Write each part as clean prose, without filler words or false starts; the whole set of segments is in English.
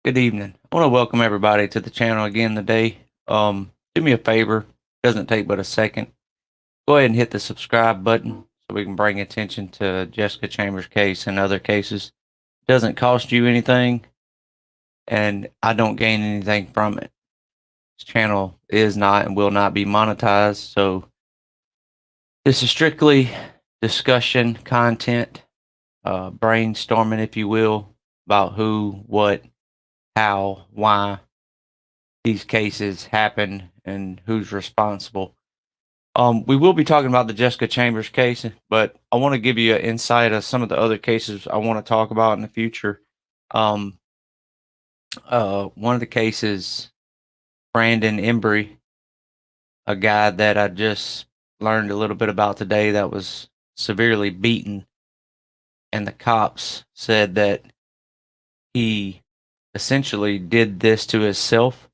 Good evening. I want to welcome everybody to the channel again today. Do me a favor, doesn't take but a second. Go ahead and hit the subscribe button so we can bring attention to Jessica Chambers' case and other cases. It doesn't cost you anything, and I don't gain anything from it. This channel is not and will not be monetized, so this is strictly discussion content, brainstorming, if you will, about who, what, how, why these cases happen and who's responsible. We will be talking about the Jessica Chambers case, but I want to give you an insight of some of the other cases I want to talk about in the future. Um, one of the cases, Brandon Embry, a guy that I just learned a little bit about today that was severely beaten, and the cops said that he essentially did this to himself,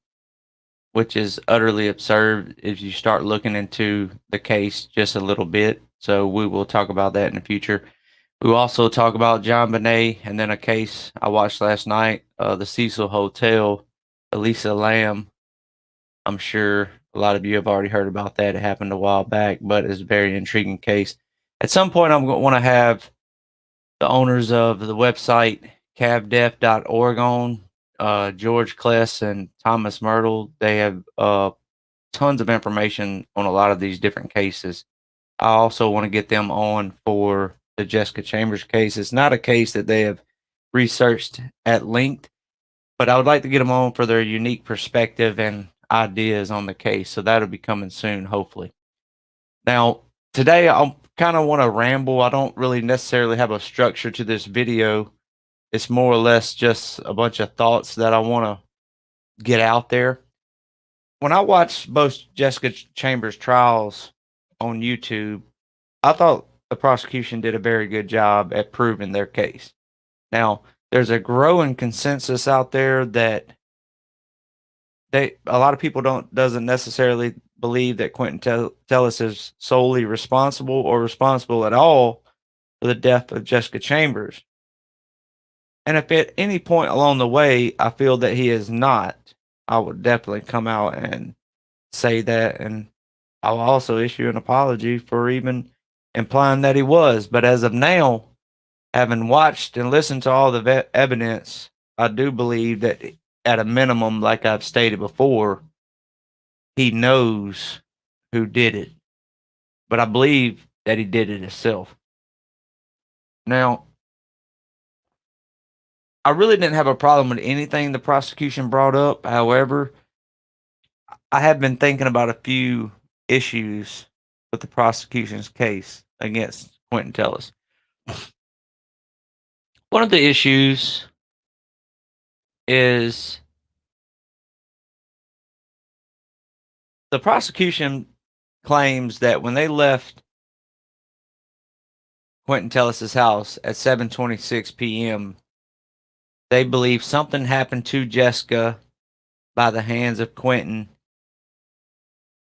which is utterly absurd if you start looking into the case just a little bit. So we will talk about that in the future. We will also talk about Jonbenet and then a case I watched last night, the Cecil Hotel, Elisa Lamb. I'm sure a lot of you have already heard about that. It happened a while back, but it's a very intriguing case. At some point, I'm going to want to have the owners of the website cavdef.org on, George Kless and Thomas Myrtle. They have tons of information on a lot of these different cases. I also want to get them on for the Jessica Chambers case. It's not a case that they have researched at length, but I would like to get them on for their unique perspective and ideas on the case. So that'll be coming soon, hopefully. Now, today I kind of want to ramble. I don't really necessarily have a structure to this video. It's more or less just a bunch of thoughts that I want to get out there. When I watched both Jessica Chambers trials on YouTube, I thought the prosecution did a very good job at proving their case. Now, there's a growing consensus out there that a lot of people doesn't necessarily believe that Quentin Tellis is solely responsible or responsible at all for the death of Jessica Chambers. And if at any point along the way I feel that he is not, I would definitely come out and say that, and I'll also issue an apology for even implying that he was. But as of now, having watched and listened to all the evidence, I do believe that at a minimum, like I've stated before, he knows who did it. But I believe that he did it himself. Now, I really didn't have a problem with anything the prosecution brought up. However, I have been thinking about a few issues with the prosecution's case against Quentin Tellis. One of the issues is the prosecution claims that when they left Quentin Tellis's house at 7:26 p.m., they believe something happened to Jessica by the hands of Quentin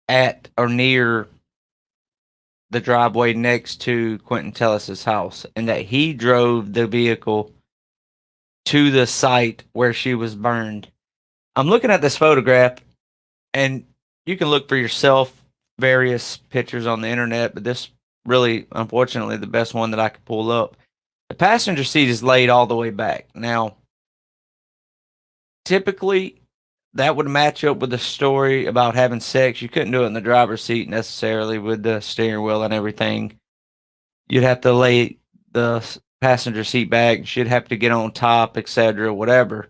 at or near the driveway next to Quentin Tellis's house, and that he drove the vehicle to the site where she was burned. I'm looking at this photograph, and you can look for yourself various pictures on the internet, but this really, unfortunately, the best one that I could pull up. The passenger seat is laid all the way back. Now, typically, that would match up with the story about having sex. You couldn't do it in the driver's seat necessarily with the steering wheel and everything. You'd have to lay the passenger seat back. She'd have to get on top, etc., whatever.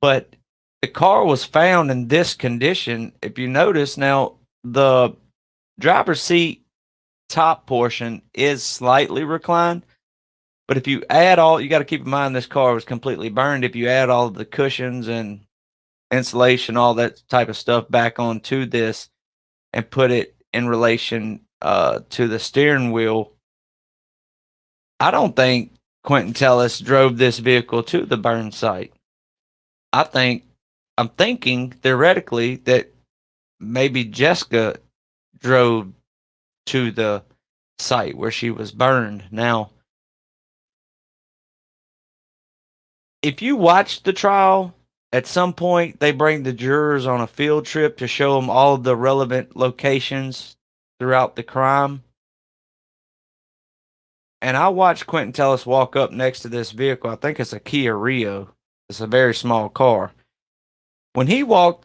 But the car was found in this condition. If you notice now, the driver's seat top portion is slightly reclined. But if you add all, you got to keep in mind this car was completely burned. If you add all the cushions and insulation, all that type of stuff back onto this and put it in relation to the steering wheel, I don't think Quentin Tellis drove this vehicle to the burn site. I'm thinking theoretically that maybe Jessica drove to the site where she was burned. Now, If you watch the trial, at some point they bring the jurors on a field trip to show them all of the relevant locations throughout the crime. And I watched Quentin Tellis walk up next to this vehicle. I think it's a Kia Rio. It's a very small car. When he walked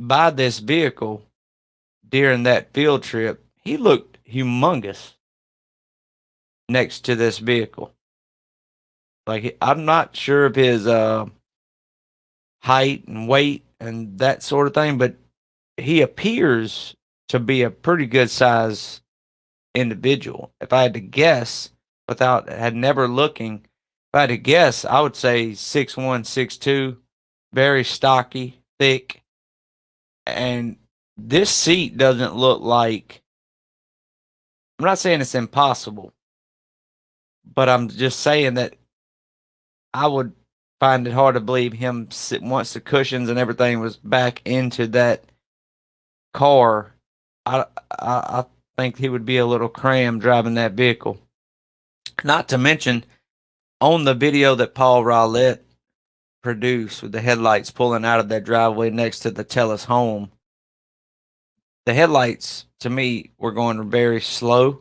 by this vehicle during that field trip, he looked humongous next to this vehicle. Like, I'm not sure of his height and weight and that sort of thing, but he appears to be a pretty good size individual. If I had to guess, without had never looking, if I had to guess, I would say 6'1", 6'2", very stocky, thick. And this seat doesn't look like, I'm not saying it's impossible, but I'm just saying that I would find it hard to believe him once the cushions and everything was back into that car. I think he would be a little crammed driving that vehicle. Not to mention, on the video that Paul Rowlett produced with the headlights pulling out of that driveway next to the Tellis home, the headlights to me were going very slow.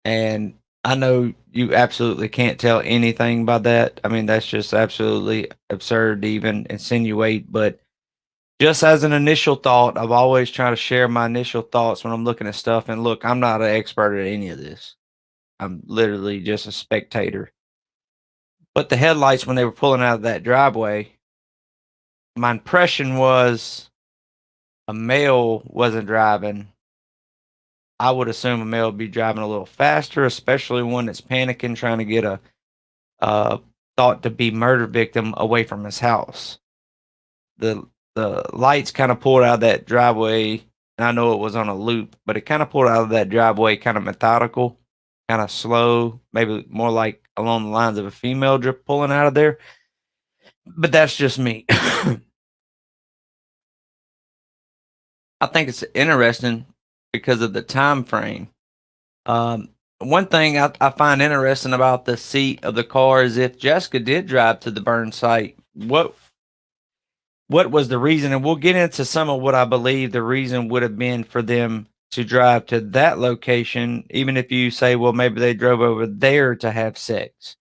And I know you absolutely can't tell anything by that. I mean, that's just absolutely absurd to even insinuate. But just as an initial thought, I've always tried to share my initial thoughts when I'm looking at stuff. And look, I'm not an expert at any of this. I'm literally just a spectator. But the headlights, when they were pulling out of that driveway, my impression was a male wasn't driving. I would assume a male would be driving a little faster, especially one that's panicking, trying to get a thought to be murder victim away from his house. The lights kind of pulled out of that driveway. And I know it was on a loop, but it kind of pulled out of that driveway, kind of methodical, kind of slow, maybe more like along the lines of a female drip pulling out of there. But that's just me. I think it's interesting because of the time frame. One thing I find interesting about the seat of the car is if Jessica did drive to the burn site, what was the reason? And we'll get into some of what I believe the reason would have been for them to drive to that location, even if you say, well, maybe they drove over there to have sex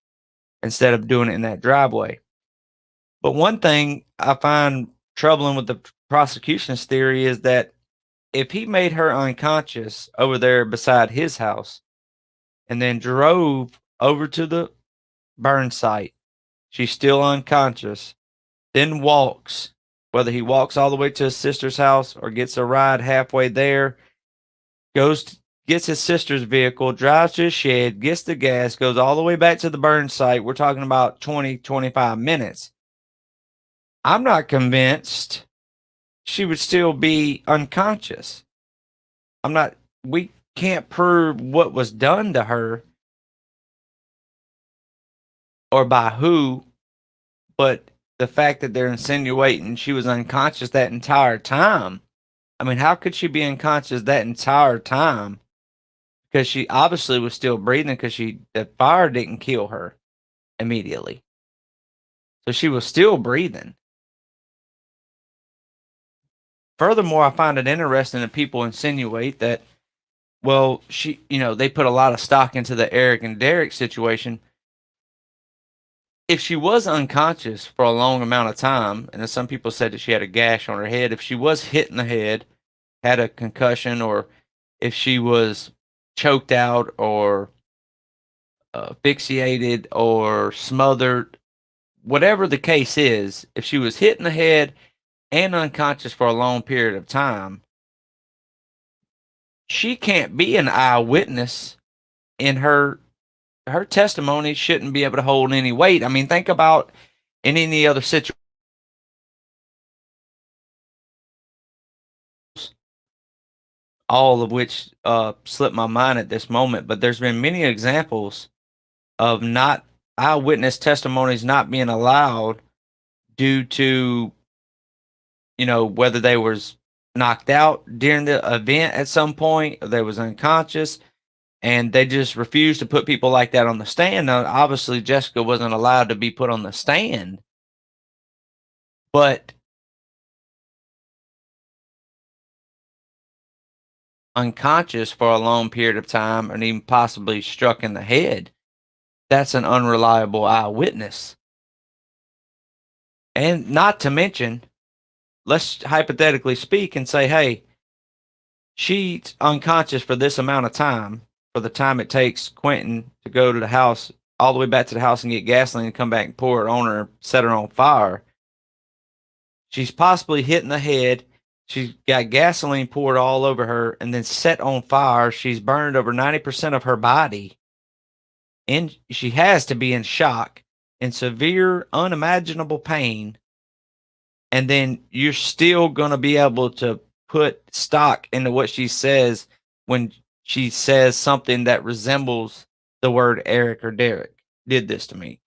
instead of doing it in that driveway. But one thing I find troubling with the prosecution's theory is that if he made her unconscious over there beside his house and then drove over to the burn site, she's still unconscious, then walks, whether he walks all the way to his sister's house or gets a ride halfway there, gets his sister's vehicle, drives to his shed, gets the gas, goes all the way back to the burn site. We're talking about 20, 25 minutes. I'm not convinced she would still be unconscious. We can't prove what was done to her or by who, but the fact that they're insinuating she was unconscious that entire time. I mean, how could she be unconscious that entire time? Because she obviously was still breathing because the fire didn't kill her immediately. So she was still breathing. Furthermore, I find it interesting that people insinuate that, well, they put a lot of stock into the Eric and Derek situation. If she was unconscious for a long amount of time, and as some people said that she had a gash on her head, if she was hit in the head, had a concussion, or if she was choked out or asphyxiated or smothered, whatever the case is, if she was hit in the head and unconscious for a long period of time, she can't be an eyewitness, and her testimony shouldn't be able to hold any weight. I mean, think about in any other situation, all of which slip my mind at this moment, but there's been many examples of not eyewitness testimonies not being allowed due to, whether they was knocked out during the event at some point, or they was unconscious. And they just refused to put people like that on the stand. Now, obviously, Jessica wasn't allowed to be put on the stand, but unconscious for a long period of time and even possibly struck in the head, that's an unreliable eyewitness. And not to mention, let's hypothetically speak and say, hey, she's unconscious for this amount of time, for the time it takes Quentin to go to the house, all the way back to the house and get gasoline and come back and pour it on her, set her on fire. She's possibly hit in the head. She's got gasoline poured all over her and then set on fire. She's burned over 90% of her body. And she has to be in shock, in severe, unimaginable pain. And then you're still going to be able to put stock into what she says when she says something that resembles the word Eric or Derek did this to me.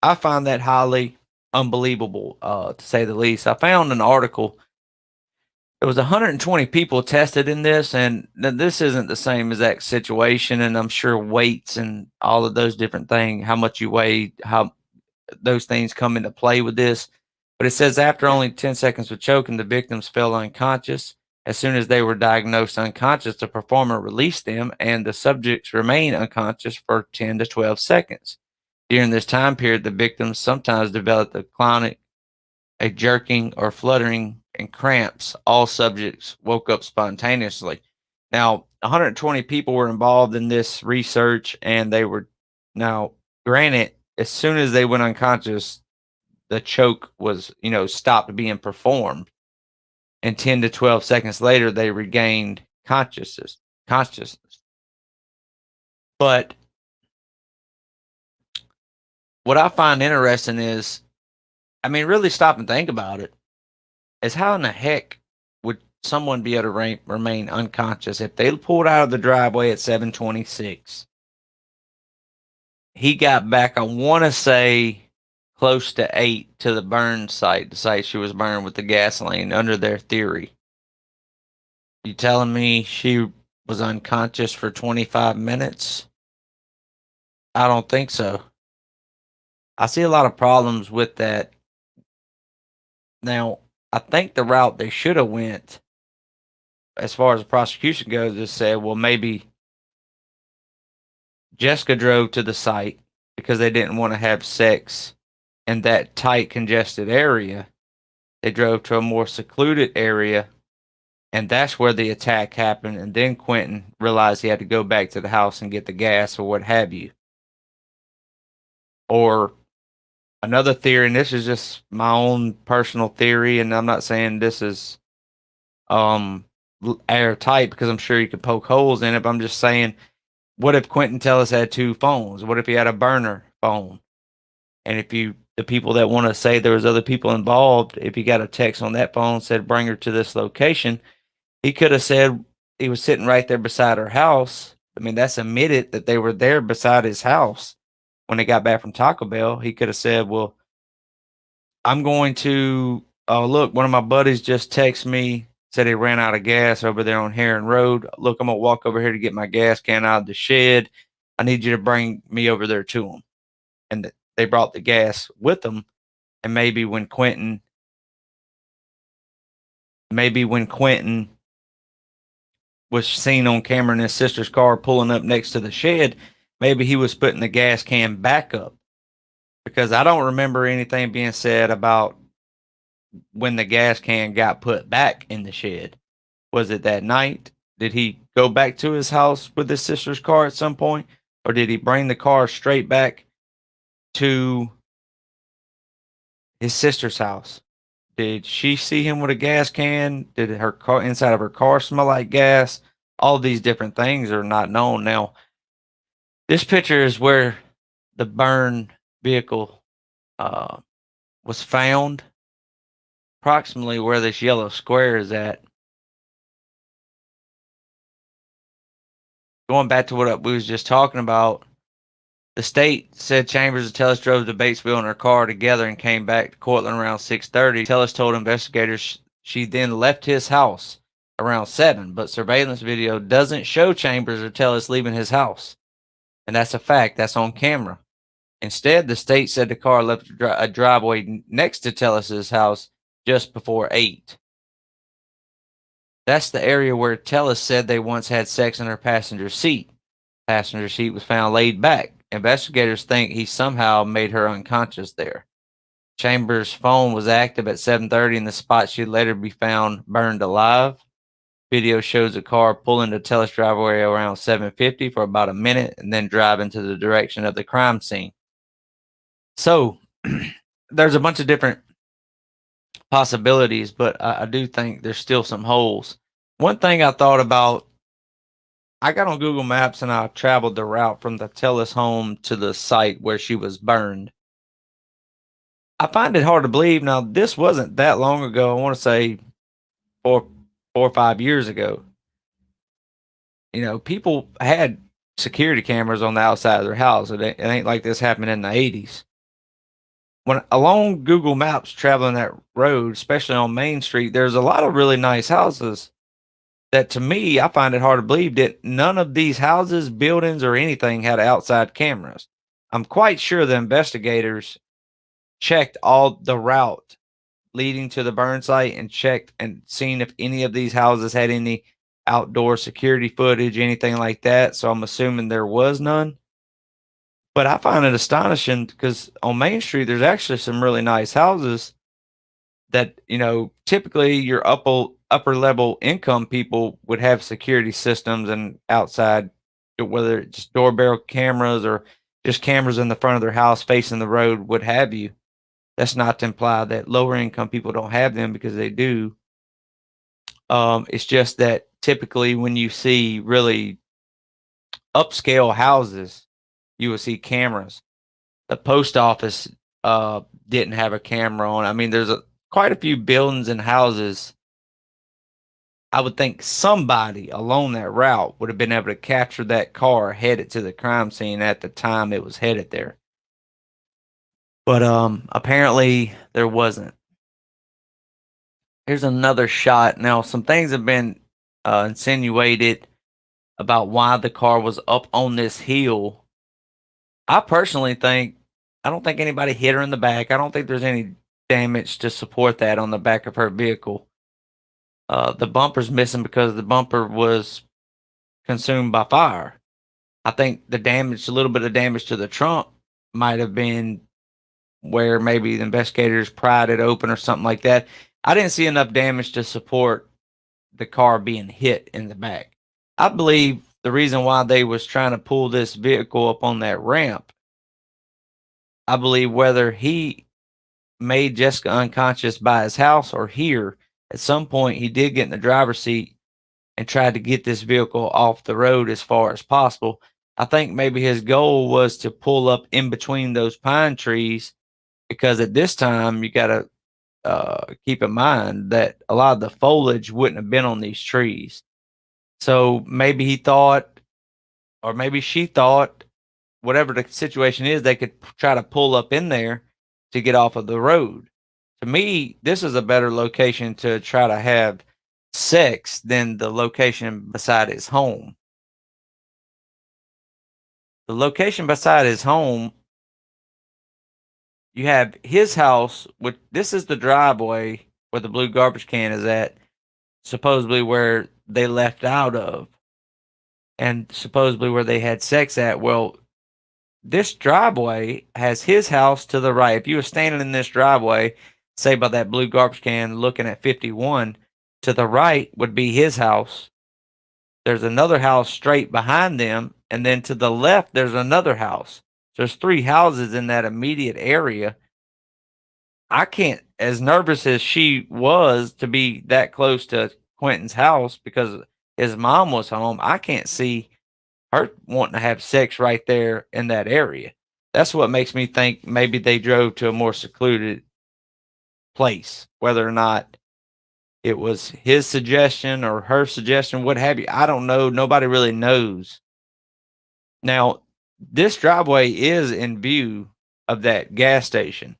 I find that highly unbelievable, to say the least. I found an article. There was 120 people tested in this, and this isn't the same exact situation. And I'm sure weights and all of those different things, how much you weigh, how those things come into play with this. But it says after only 10 seconds of choking, the victims fell unconscious. As soon as they were diagnosed unconscious, the performer released them, and the subjects remained unconscious for 10 to 12 seconds. During this time period, the victims sometimes developed a jerking or fluttering and cramps. All subjects woke up spontaneously. Now, 120 people were involved in this research, and they were, now, granted, as soon as they went unconscious, the choke was, stopped being performed. And 10 to 12 seconds later, they regained consciousness. But what I find interesting is, really stop and think about it, is how in the heck would someone be able to remain unconscious if they pulled out of the driveway at 7:26? He got back, I want to say, close to 8 to the burn site, the site she was burned with the gasoline, under their theory. You telling me she was unconscious for 25 minutes? I don't think so. I see a lot of problems with that. Now, I think the route they should have went, as far as the prosecution goes, is said, well, maybe Jessica drove to the site because they didn't want to have sex in that tight, congested area. They drove to a more secluded area, and that's where the attack happened. And then Quentin realized he had to go back to the house and get the gas or what have you. Or another theory, and this is just my own personal theory, and I'm not saying this is airtight because I'm sure you could poke holes in it, but I'm just saying, what if Quentin Tellis had 2 phones? What if he had a burner phone? And if the people that want to say there was other people involved, if he got a text on that phone said, bring her to this location, he could have said he was sitting right there beside her house. That's admitted that they were there beside his house when they got back from Taco Bell. He could have said, well, I'm going to, look, one of my buddies just texted me, said he ran out of gas over there on Heron Road. Look, I'm going to walk over here to get my gas can out of the shed. I need you to bring me over there to him. And they brought the gas with them. And maybe when Quentin was seen on camera in his sister's car pulling up next to the shed, maybe he was putting the gas can back up. Because I don't remember anything being said about when the gas can got put back in the shed. Was it that night? Did he go back to his house with his sister's car at some point? Or did he bring the car straight back to his sister's house? Did she see him with a gas can? Did her car, inside of her car, smell like gas? All these different things are not known. Now, this picture is where the burned vehicle was found, approximately where this yellow square is at. Going back to what we was just talking about, the state said Chambers and Tellis drove to Batesville in her car together and came back to Cortland around 6:30. Tellis told investigators she then left his house around 7, but surveillance video doesn't show Chambers or Tellis leaving his house. And that's a fact. That's on camera. Instead, the state said the car left a driveway next to Tellis's house just before 8. That's the area where Tellis said they once had sex in her passenger seat. Passenger seat was found laid back. Investigators think he somehow made her unconscious there. Chambers' phone was active at 7:30 in the spot she'd later be found burned alive. Video shows a car pull into Tellis driveway around 7:50 for about a minute and then drive into the direction of the crime scene. So there's a bunch of different possibilities, but I do think there's still some holes. One thing I thought about, I got on Google Maps and I traveled the route from the Tellis home to the site where she was burned. I find it hard to believe. Now, this wasn't that long ago. I want to say four or 5 years ago. You know, people had security cameras on the outside of their house. It ain't like this happened in the 80s. When along Google Maps traveling that road, especially on Main Street, there's a lot of really nice houses that, to me, I find it hard to believe that none of these houses, buildings, or anything had outside cameras. I'm quite sure the investigators checked all the route leading to the burn site and checked and seen if any of these houses had any outdoor security footage, anything like that. So I'm assuming there was none. But I find it astonishing because on Main Street, there's actually some really nice houses that, you know, typically your upper level income people would have security systems and outside, whether it's just doorbell cameras or just cameras in the front of their house facing the road, what have you. That's not to imply that lower income people don't have them, because they do. It's just that typically when you see really upscale houses, you will see cameras. The post office didn't have a camera on. I mean, there's quite a few buildings and houses. I would think somebody along that route would have been able to capture that car headed to the crime scene at the time it was headed there. But apparently there wasn't. Here's another shot. Now, some things have been insinuated about why the car was up on this hill. I personally think, I don't think anybody hit her in the back. I don't think there's any damage to support that on the back of her vehicle. The bumper's missing because the bumper was consumed by fire. I think the damage, a little bit of damage to the trunk, might have been where maybe the investigators pried it open or something like that. I didn't see enough damage to support the car being hit in the back. I believe the reason why they was trying to pull this vehicle up on that ramp, I believe whether he made Jessica unconscious by his house or here, at some point he did get in the driver's seat and tried to get this vehicle off the road as far as possible. I think maybe his goal was to pull up in between those pine trees, because at this time you got to keep in mind that a lot of the foliage wouldn't have been on these trees. So maybe he thought, or maybe she thought, whatever the situation is, they could try to pull up in there to get off of the road. To me, this is a better location to try to have sex than the location beside his home. The location beside his home, you have his house, which this is the driveway where the blue garbage can is at, supposedly where they left out of, and supposedly where they had sex at. Well, this driveway has his house to the right. If you were standing in this driveway, say by that blue garbage can looking at 51, to the right would be his house. There's another house straight behind them, and then to the left there's another house. So there's 3 houses in that immediate area. I can't, as nervous as she was to be that close to Quentin's house because his mom was home, I can't see her wanting to have sex right there in that area. That's what makes me think maybe they drove to a more secluded place, whether or not it was his suggestion or her suggestion, what have you. I don't know. Nobody really knows. Now, this driveway is in view of that gas station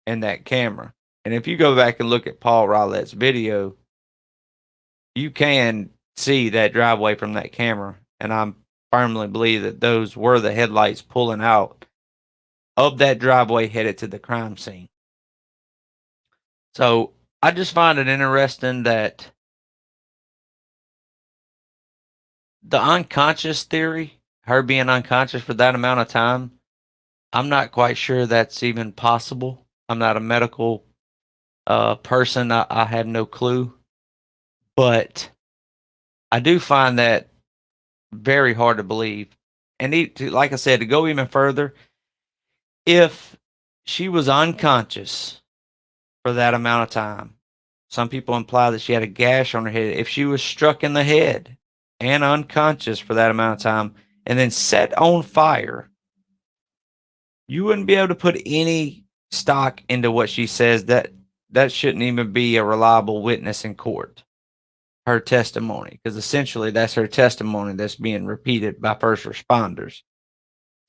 and that camera. And if you go back and look at Paul Rowlett's video, you can see that driveway from that camera, and I firmly believe that those were the headlights pulling out of that driveway headed to the crime scene. So I just find it interesting that the unconscious theory, her being unconscious for that amount of time, I'm not quite sure that's even possible. I'm not a medical person. I have no clue, but I do find that very hard to believe. And like I said, to go even further, if she was unconscious for that amount of time, some people imply that she had a gash on her head. If she was struck in the head and unconscious for that amount of time and then set on fire, you wouldn't be able to put any stock into what she says. That shouldn't even be a reliable witness in court. Her testimony, because essentially that's her testimony that's being repeated by first responders.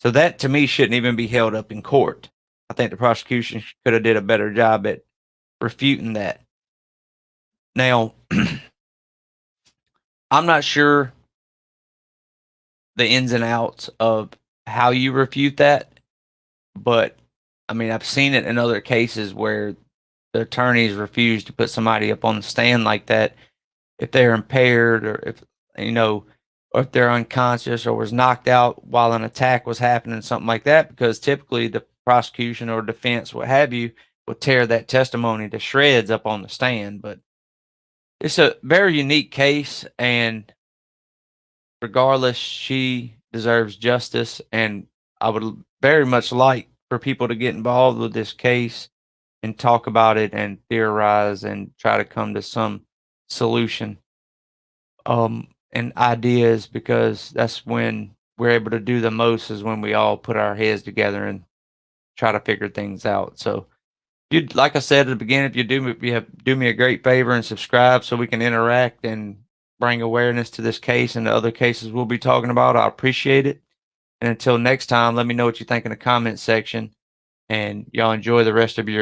So that to me shouldn't even be held up in court. I think the prosecution could have did a better job at refuting that. Now, I'm not sure the ins and outs of how you refute that, but I mean, I've seen it in other cases where the attorneys refuse to put somebody up on the stand like that if they're impaired, or if or if they're unconscious or was knocked out while an attack was happening, something like that, because typically the prosecution or defense, what have you, will tear that testimony to shreds up on the stand. But it's a very unique case, and regardless, she deserves justice, and I would very much like for people to get involved with this case and talk about it and theorize and try to come to some solution and ideas, because that's when we're able to do the most, is when we all put our heads together and try to figure things out. So you, like I said at the beginning, if you do me a great favor and subscribe so we can interact and bring awareness to this case and the other cases we'll be talking about, I appreciate it. And until next time, let me know what you think in the comment section, and y'all enjoy the rest of your